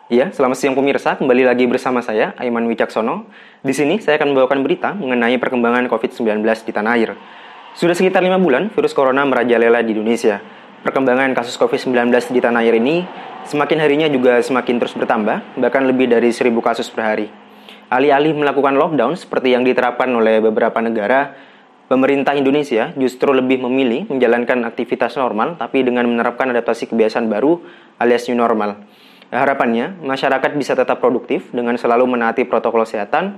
Ya, selamat siang pemirsa. Kembali lagi bersama saya, Aiman Wicaksono. Di sini saya akan membawakan berita mengenai perkembangan COVID-19 di tanah air. Sudah sekitar 5 bulan, virus corona merajalela di Indonesia. Perkembangan kasus COVID-19 di tanah air ini semakin harinya juga semakin terus bertambah, bahkan lebih dari 1.000 kasus per hari. Alih-alih melakukan lockdown seperti yang diterapkan oleh beberapa negara, pemerintah Indonesia justru lebih memilih menjalankan aktivitas normal, tapi dengan menerapkan adaptasi kebiasaan baru alias new normal. Harapannya, masyarakat bisa tetap produktif dengan selalu menaati protokol kesehatan,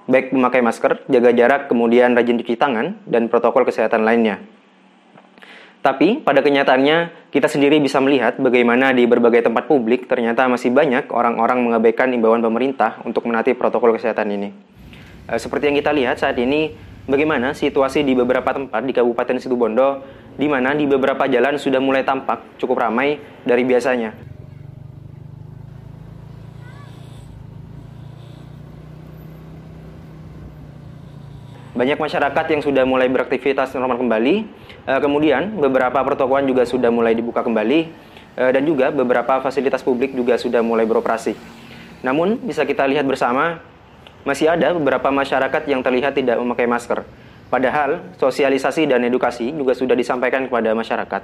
baik memakai masker, jaga jarak, kemudian rajin cuci tangan, dan protokol kesehatan lainnya. Tapi, pada kenyataannya, kita sendiri bisa melihat bagaimana di berbagai tempat publik ternyata masih banyak orang-orang mengabaikan imbauan pemerintah untuk menaati protokol kesehatan ini. Seperti yang kita lihat saat ini, bagaimana situasi di beberapa tempat di Kabupaten Situbondo, di mana di beberapa jalan sudah mulai tampak cukup ramai dari biasanya. Banyak masyarakat yang sudah mulai beraktivitas normal kembali, kemudian beberapa pertokoan juga sudah mulai dibuka kembali, dan juga beberapa fasilitas publik juga sudah mulai beroperasi. Namun, bisa kita lihat bersama, masih ada beberapa masyarakat yang terlihat tidak memakai masker. Padahal, sosialisasi dan edukasi juga sudah disampaikan kepada masyarakat.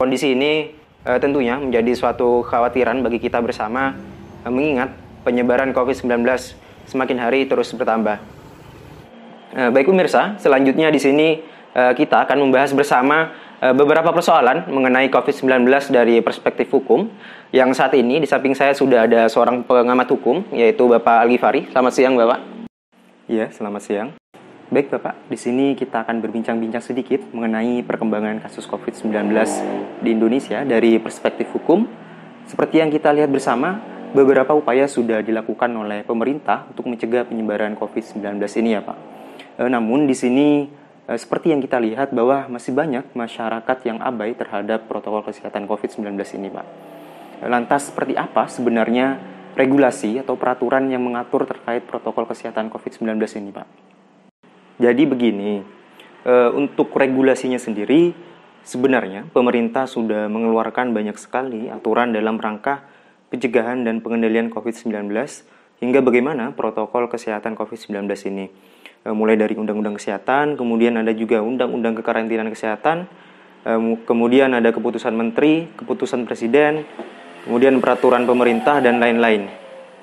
Kondisi ini tentunya menjadi suatu kekhawatiran bagi kita bersama, mengingat penyebaran COVID-19 semakin hari terus bertambah. Baik pemirsa, selanjutnya di sini kita akan membahas bersama beberapa persoalan mengenai COVID-19 dari perspektif hukum. Yang saat ini di samping saya sudah ada seorang pengamat hukum, yaitu Bapak Al-Ghifari. Selamat siang, Bapak. Ya, selamat siang. Baik Bapak, di sini kita akan berbincang-bincang sedikit mengenai perkembangan kasus COVID-19 di Indonesia dari perspektif hukum. Seperti yang kita lihat bersama, beberapa upaya sudah dilakukan oleh pemerintah untuk mencegah penyebaran COVID-19 ini ya Pak. Namun di sini seperti yang kita lihat bahwa masih banyak masyarakat yang abai terhadap protokol kesehatan COVID-19 ini Pak. Lantas seperti apa sebenarnya regulasi atau peraturan yang mengatur terkait protokol kesehatan COVID-19 ini Pak? Jadi begini, untuk regulasinya sendiri sebenarnya pemerintah sudah mengeluarkan banyak sekali aturan dalam rangka pencegahan dan pengendalian COVID-19 hingga bagaimana protokol kesehatan COVID-19 ini. Mulai dari Undang-Undang Kesehatan, kemudian ada juga Undang-Undang Kekarantinaan Kesehatan, kemudian ada keputusan Menteri, keputusan Presiden, kemudian peraturan pemerintah, dan lain-lain.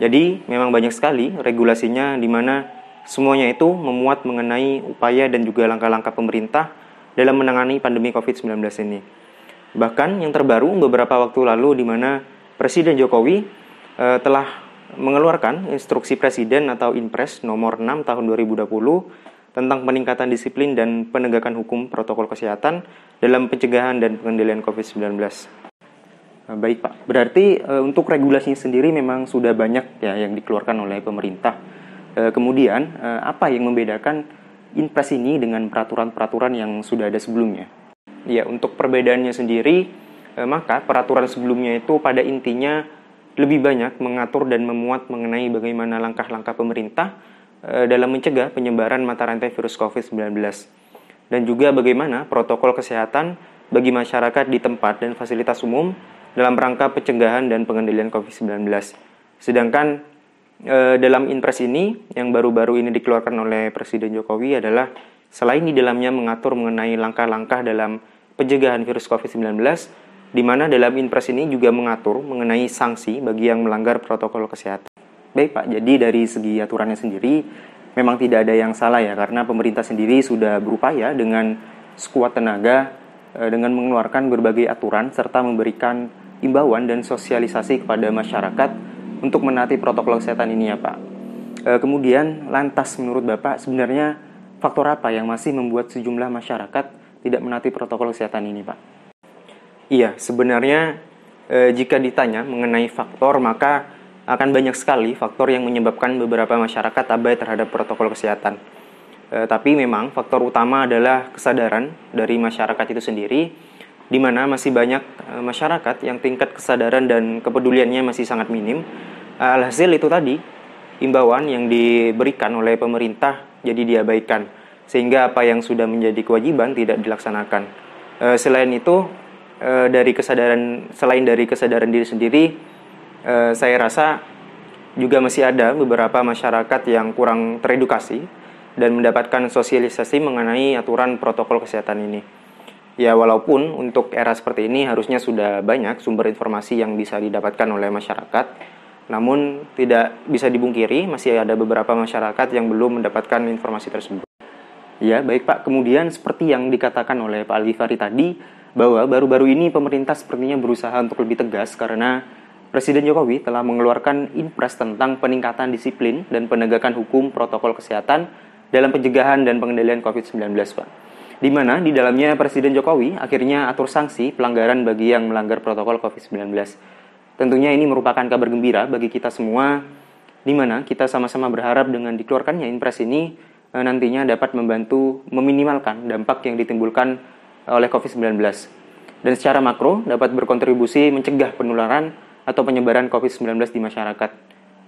Jadi memang banyak sekali regulasinya di mana semuanya itu memuat mengenai upaya dan juga langkah-langkah pemerintah dalam menangani pandemi COVID-19 ini. Bahkan yang terbaru beberapa waktu lalu di mana Presiden Jokowi telah mengeluarkan instruksi Presiden atau Inpres nomor 6 tahun 2020 tentang peningkatan disiplin dan penegakan hukum protokol kesehatan dalam pencegahan dan pengendalian COVID-19. Baik Pak, berarti untuk regulasinya sendiri memang sudah banyak ya yang dikeluarkan oleh pemerintah. Kemudian apa yang membedakan Inpres ini dengan peraturan-peraturan yang sudah ada sebelumnya? Ya, untuk perbedaannya sendiri, maka peraturan sebelumnya itu pada intinya lebih banyak mengatur dan memuat mengenai bagaimana langkah-langkah pemerintah dalam mencegah penyebaran mata rantai virus COVID-19 dan juga bagaimana protokol kesehatan bagi masyarakat di tempat dan fasilitas umum dalam rangka pencegahan dan pengendalian COVID-19. Sedangkan dalam Inpres ini yang baru-baru ini dikeluarkan oleh Presiden Jokowi adalah selain di dalamnya mengatur mengenai langkah-langkah dalam pencegahan virus COVID-19, di mana dalam Inpres ini juga mengatur mengenai sanksi bagi yang melanggar protokol kesehatan. Baik Pak, jadi dari segi aturannya sendiri memang tidak ada yang salah ya, karena pemerintah sendiri sudah berupaya dengan sekuat tenaga dengan mengeluarkan berbagai aturan serta memberikan imbauan dan sosialisasi kepada masyarakat untuk menaati protokol kesehatan ini ya Pak. Kemudian lantas menurut Bapak sebenarnya faktor apa yang masih membuat sejumlah masyarakat tidak menaati protokol kesehatan ini Pak? Iya, sebenarnya jika ditanya mengenai faktor, maka akan banyak sekali faktor yang menyebabkan beberapa masyarakat abai terhadap protokol kesehatan. Tapi memang faktor utama adalah kesadaran dari masyarakat itu sendiri, di mana masih banyak masyarakat yang tingkat kesadaran dan kepeduliannya masih sangat minim. Alhasil itu tadi, imbauan yang diberikan oleh pemerintah jadi diabaikan, sehingga apa yang sudah menjadi kewajiban tidak dilaksanakan. Selain itu, selain dari kesadaran diri sendiri, saya rasa juga masih ada beberapa masyarakat yang kurang teredukasi dan mendapatkan sosialisasi mengenai aturan protokol kesehatan ini. Ya, walaupun untuk era seperti ini harusnya sudah banyak sumber informasi yang bisa didapatkan oleh masyarakat, namun tidak bisa dibungkiri masih ada beberapa masyarakat yang belum mendapatkan informasi tersebut. Ya, baik Pak. Kemudian seperti yang dikatakan oleh Pak Al-Ghifari tadi, bahwa baru-baru ini pemerintah sepertinya berusaha untuk lebih tegas karena Presiden Jokowi telah mengeluarkan Inpres tentang peningkatan disiplin dan penegakan hukum protokol kesehatan dalam pencegahan dan pengendalian COVID-19, Pak. Di mana di dalamnya Presiden Jokowi akhirnya atur sanksi pelanggaran bagi yang melanggar protokol COVID-19. Tentunya ini merupakan kabar gembira bagi kita semua, di mana kita sama-sama berharap dengan dikeluarkannya Inpres ini nantinya dapat membantu meminimalkan dampak yang ditimbulkan oleh COVID-19. Dan secara makro dapat berkontribusi mencegah penularan atau penyebaran COVID-19 di masyarakat.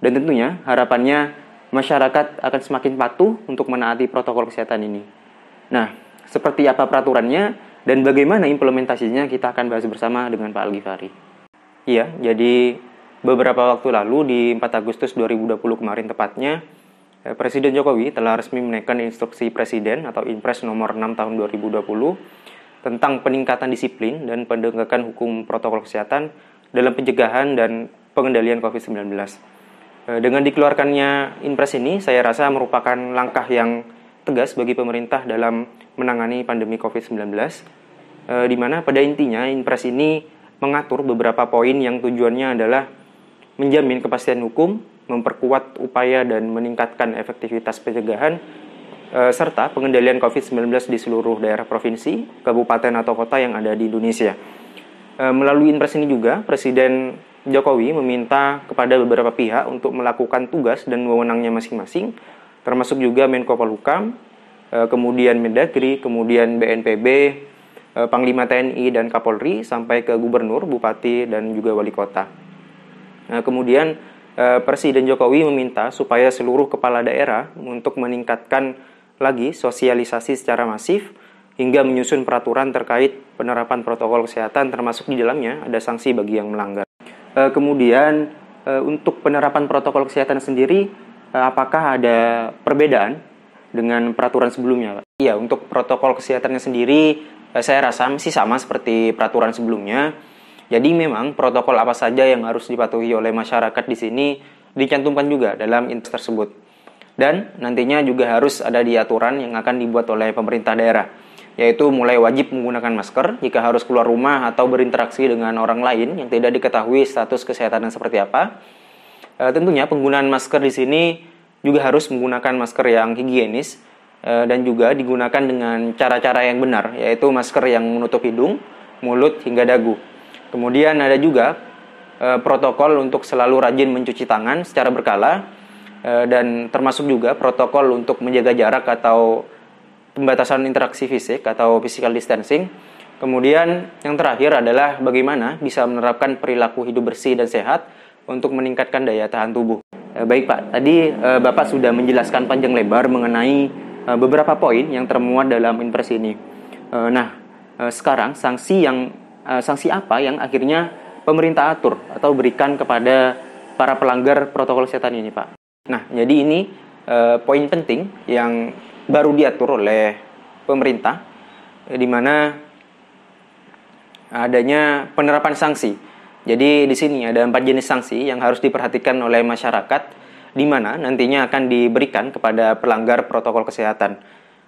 Dan tentunya harapannya masyarakat akan semakin patuh untuk menaati protokol kesehatan ini. Nah, seperti apa peraturannya dan bagaimana implementasinya kita akan bahas bersama dengan Pak Al-Ghifari. Iya, jadi beberapa waktu lalu di 4 Agustus 2020 kemarin tepatnya, Presiden Jokowi telah resmi menaikkan instruksi Presiden atau Inpres nomor 6 tahun 2020 tentang peningkatan disiplin dan penegakan hukum protokol kesehatan dalam pencegahan dan pengendalian COVID-19. Dengan dikeluarkannya Inpres ini, saya rasa merupakan langkah yang tegas bagi pemerintah dalam menangani pandemi COVID-19, di mana pada intinya Inpres ini mengatur beberapa poin yang tujuannya adalah menjamin kepastian hukum, memperkuat upaya dan meningkatkan efektivitas pencegahan, serta pengendalian COVID-19 di seluruh daerah provinsi, kabupaten atau kota yang ada di Indonesia. Melalui Inpres ini juga, Presiden Jokowi meminta kepada beberapa pihak untuk melakukan tugas dan wewenangnya masing-masing, termasuk juga Menko Polhukam, kemudian Mendagri, kemudian BNPB, Panglima TNI dan Kapolri, sampai ke Gubernur, Bupati, dan juga Wali Kota. Kemudian Presiden Jokowi meminta supaya seluruh kepala daerah untuk meningkatkan lagi sosialisasi secara masif hingga menyusun peraturan terkait penerapan protokol kesehatan, termasuk di dalamnya ada sanksi bagi yang melanggar. Kemudian untuk penerapan protokol kesehatan sendiri, apakah ada perbedaan dengan peraturan sebelumnya, Pak? Iya, untuk protokol kesehatannya sendiri saya rasa masih sama seperti peraturan sebelumnya. Jadi memang protokol apa saja yang harus dipatuhi oleh masyarakat di sini dicantumkan juga dalam Inpres tersebut. Dan nantinya juga harus ada di aturan yang akan dibuat oleh pemerintah daerah, yaitu mulai wajib menggunakan masker jika harus keluar rumah atau berinteraksi dengan orang lain yang tidak diketahui status kesehatannya seperti apa. Tentunya penggunaan masker di sini juga harus menggunakan masker yang higienis dan juga digunakan dengan cara-cara yang benar, yaitu masker yang menutup hidung, mulut, hingga dagu. Kemudian ada juga protokol untuk selalu rajin mencuci tangan secara berkala, dan termasuk juga protokol untuk menjaga jarak atau pembatasan interaksi fisik atau physical distancing. Kemudian yang terakhir adalah bagaimana bisa menerapkan perilaku hidup bersih dan sehat untuk meningkatkan daya tahan tubuh. Baik Pak, tadi Bapak sudah menjelaskan panjang lebar mengenai beberapa poin yang termuat dalam Inpres ini. Sekarang sanksi apa yang akhirnya pemerintah atur atau berikan kepada para pelanggar protokol kesehatan ini, Pak? Nah, jadi ini poin penting yang baru diatur oleh pemerintah, di mana adanya penerapan sanksi. Jadi di sini ada 4 jenis sanksi yang harus diperhatikan oleh masyarakat, di mana nantinya akan diberikan kepada pelanggar protokol kesehatan.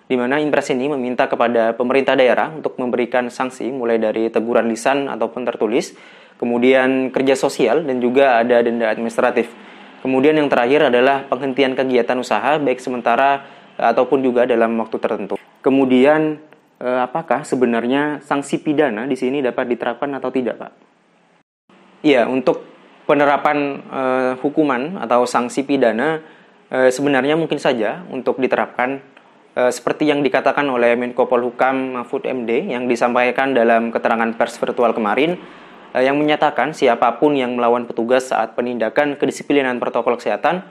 Di mana Inpres ini meminta kepada pemerintah daerah untuk memberikan sanksi mulai dari teguran lisan ataupun tertulis, kemudian kerja sosial, dan juga ada denda administratif. Kemudian yang terakhir adalah penghentian kegiatan usaha baik sementara ataupun juga dalam waktu tertentu. Kemudian apakah sebenarnya sanksi pidana di sini dapat diterapkan atau tidak, Pak? Iya, untuk penerapan hukuman atau sanksi pidana sebenarnya mungkin saja untuk diterapkan seperti yang dikatakan oleh Menko Polhukam Mahfud MD yang disampaikan dalam keterangan pers virtual kemarin, yang menyatakan siapapun yang melawan petugas saat penindakan kedisiplinan protokol kesehatan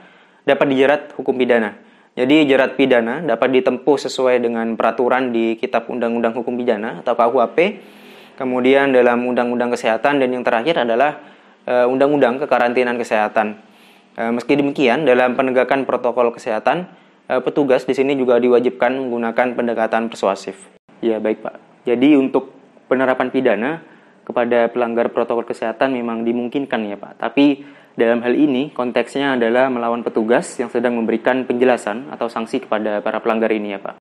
dapat dijerat hukum pidana. Jadi jerat pidana dapat ditempuh sesuai dengan peraturan di Kitab Undang-Undang Hukum Pidana atau KUHP, kemudian dalam Undang-Undang Kesehatan, dan yang terakhir adalah Undang-Undang Kekarantinaan Kesehatan. Meski demikian, dalam penegakan protokol kesehatan, petugas di sini juga diwajibkan menggunakan pendekatan persuasif. Ya, baik Pak. Jadi untuk penerapan pidana kepada pelanggar protokol kesehatan memang dimungkinkan ya Pak. Tapi dalam hal ini konteksnya adalah melawan petugas yang sedang memberikan penjelasan atau sanksi kepada para pelanggar ini ya Pak.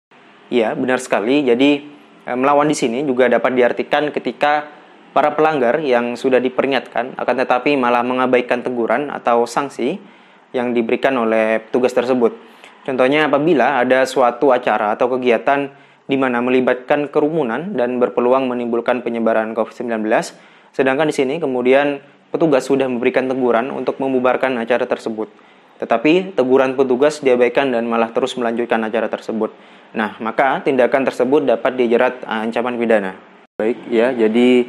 Ya, benar sekali. Jadi melawan di sini juga dapat diartikan ketika para pelanggar yang sudah diperingatkan akan tetapi malah mengabaikan teguran atau sanksi yang diberikan oleh petugas tersebut. Contohnya apabila ada suatu acara atau kegiatan di mana melibatkan kerumunan dan berpeluang menimbulkan penyebaran COVID-19, sedangkan di sini kemudian petugas sudah memberikan teguran untuk membubarkan acara tersebut. Tetapi teguran petugas diabaikan dan malah terus melanjutkan acara tersebut. Nah, maka tindakan tersebut dapat dijerat ancaman pidana. Baik ya, jadi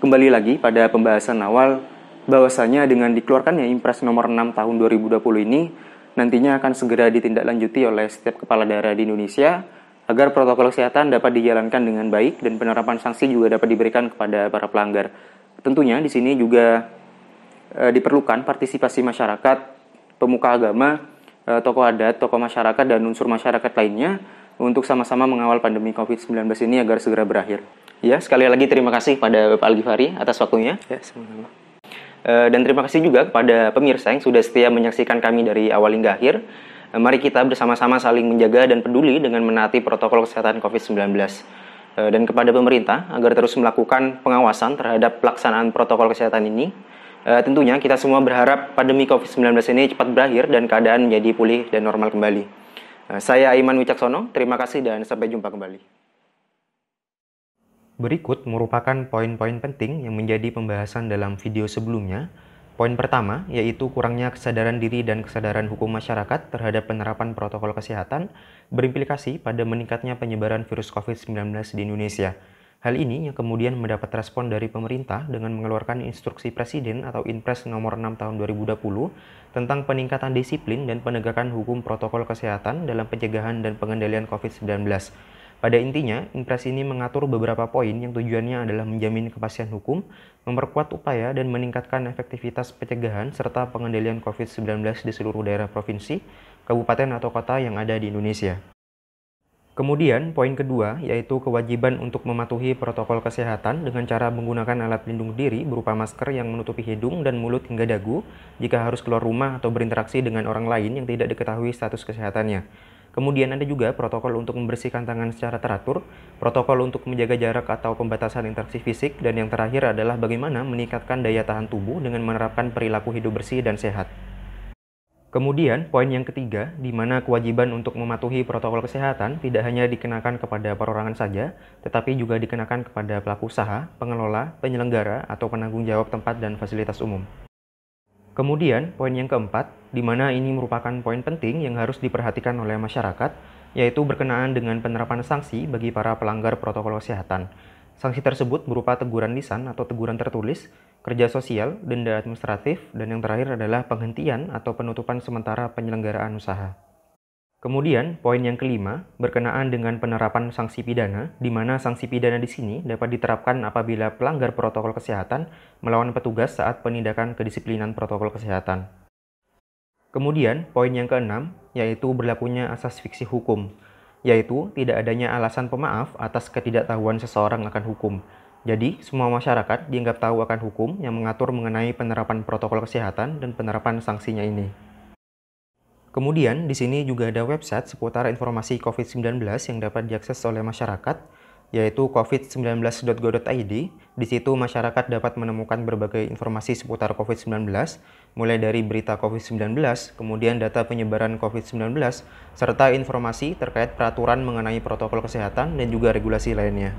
kembali lagi pada pembahasan awal bahwasanya dengan dikeluarkannya Impres nomor 6 tahun 2020 ini nantinya akan segera ditindaklanjuti oleh setiap kepala daerah di Indonesia agar protokol kesehatan dapat dijalankan dengan baik dan penerapan sanksi juga dapat diberikan kepada para pelanggar. Tentunya di sini juga diperlukan partisipasi masyarakat, pemuka agama, tokoh adat, tokoh masyarakat, dan unsur masyarakat lainnya untuk sama-sama mengawal pandemi COVID-19 ini agar segera berakhir. Ya, sekali lagi terima kasih pada Bapak Al-Ghifari atas waktunya. Ya, sama-sama. Dan terima kasih juga kepada pemirsa yang sudah setia menyaksikan kami dari awal hingga akhir. Mari kita bersama-sama saling menjaga dan peduli dengan menaati protokol kesehatan COVID-19. Dan kepada pemerintah agar terus melakukan pengawasan terhadap pelaksanaan protokol kesehatan ini. Tentunya kita semua berharap pandemi COVID-19 ini cepat berakhir dan keadaan menjadi pulih dan normal kembali. Saya Aiman Wicaksono, terima kasih dan sampai jumpa kembali. Berikut merupakan poin-poin penting yang menjadi pembahasan dalam video sebelumnya. Poin pertama yaitu kurangnya kesadaran diri dan kesadaran hukum masyarakat terhadap penerapan protokol kesehatan berimplikasi pada meningkatnya penyebaran virus COVID-19 di Indonesia. Hal ini yang kemudian mendapat respon dari pemerintah dengan mengeluarkan instruksi Presiden atau Inpres nomor 6 tahun 2020 tentang peningkatan disiplin dan penegakan hukum protokol kesehatan dalam pencegahan dan pengendalian COVID-19. Pada intinya, Inpres ini mengatur beberapa poin yang tujuannya adalah menjamin kepastian hukum, memperkuat upaya dan meningkatkan efektivitas pencegahan serta pengendalian COVID-19 di seluruh daerah provinsi, kabupaten atau kota yang ada di Indonesia. Kemudian, poin kedua yaitu kewajiban untuk mematuhi protokol kesehatan dengan cara menggunakan alat pelindung diri berupa masker yang menutupi hidung dan mulut hingga dagu jika harus keluar rumah atau berinteraksi dengan orang lain yang tidak diketahui status kesehatannya. Kemudian ada juga protokol untuk membersihkan tangan secara teratur, protokol untuk menjaga jarak atau pembatasan interaksi fisik, dan yang terakhir adalah bagaimana meningkatkan daya tahan tubuh dengan menerapkan perilaku hidup bersih dan sehat. Kemudian, poin yang ketiga, di mana kewajiban untuk mematuhi protokol kesehatan tidak hanya dikenakan kepada perorangan saja, tetapi juga dikenakan kepada pelaku usaha, pengelola, penyelenggara, atau penanggung jawab tempat dan fasilitas umum. Kemudian, poin yang keempat, di mana ini merupakan poin penting yang harus diperhatikan oleh masyarakat, yaitu berkenaan dengan penerapan sanksi bagi para pelanggar protokol kesehatan. Sanksi tersebut berupa teguran lisan atau teguran tertulis, kerja sosial, denda administratif, dan yang terakhir adalah penghentian atau penutupan sementara penyelenggaraan usaha. Kemudian, poin yang kelima berkenaan dengan penerapan sanksi pidana, di mana sanksi pidana di sini dapat diterapkan apabila pelanggar protokol kesehatan melawan petugas saat penindakan kedisiplinan protokol kesehatan. Kemudian, poin yang keenam yaitu berlakunya asas fiksi hukum, yaitu tidak adanya alasan pemaaf atas ketidaktahuan seseorang akan hukum. Jadi, semua masyarakat dianggap tahu akan hukum yang mengatur mengenai penerapan protokol kesehatan dan penerapan sanksinya ini. Kemudian, di sini juga ada website seputar informasi COVID-19 yang dapat diakses oleh masyarakat, yaitu covid19.go.id. Di situ masyarakat dapat menemukan berbagai informasi seputar COVID-19, mulai dari berita COVID-19, kemudian data penyebaran COVID-19, serta informasi terkait peraturan mengenai protokol kesehatan dan juga regulasi lainnya.